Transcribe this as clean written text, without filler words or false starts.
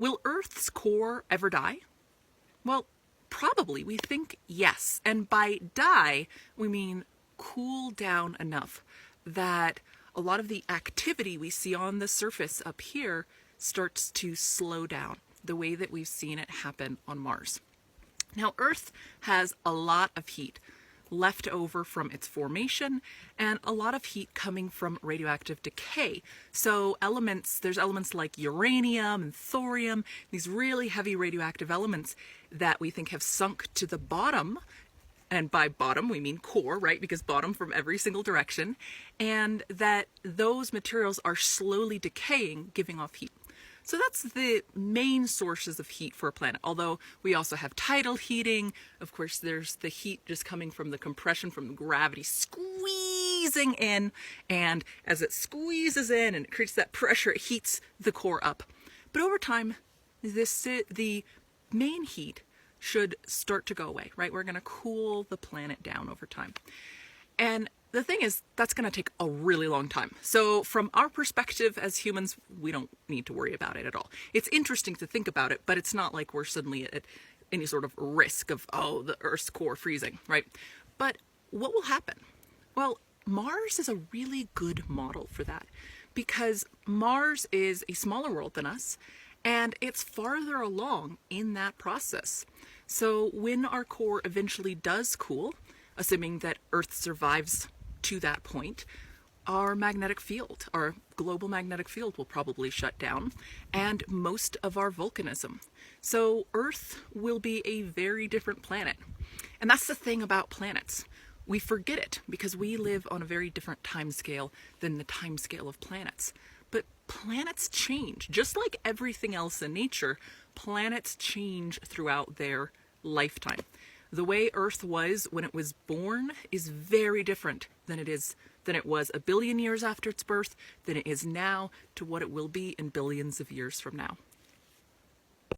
Will Earth's core ever die? Well, probably. We think yes. And by die, we mean cool down enough that a lot of the activity we see on the surface up here starts to slow down, the way that we've seen it happen on Mars. Now, Earth has a lot of heat left over from its formation and a lot of heat coming from radioactive decay. So there's elements like uranium and thorium, these really heavy radioactive elements that we think have sunk to the bottom. And by bottom, we mean core, right? Because bottom from every single direction. And that those materials are slowly decaying, giving off heat. So that's the main sources of heat for a planet. Although we also have tidal heating. Of course, there's the heat just coming from the compression from the gravity squeezing in. And as it squeezes in and it creates that pressure, it heats the core up. But over time, the main heat should start to go away, right? We're going to cool the planet down over time. And the thing is, that's going to take a really long time. So from our perspective as humans, we don't need to worry about it at all. It's interesting to think about it, but it's not like we're suddenly at any sort of risk of, the Earth's core freezing, right? But what will happen? Well, Mars is a really good model for that because Mars is a smaller world than us and it's farther along in that process. So when our core eventually does cool, assuming that Earth survives to that point, our magnetic field, our global magnetic field will probably shut down and most of our volcanism. So Earth will be a very different planet. And that's the thing about planets. We forget it because we live on a very different time scale than the time scale of planets. But planets change. Just like everything else in nature, planets change throughout their lifetime. The way Earth was when it was born is very different than it was a billion years after its birth, than it is now, to what it will be in billions of years from now.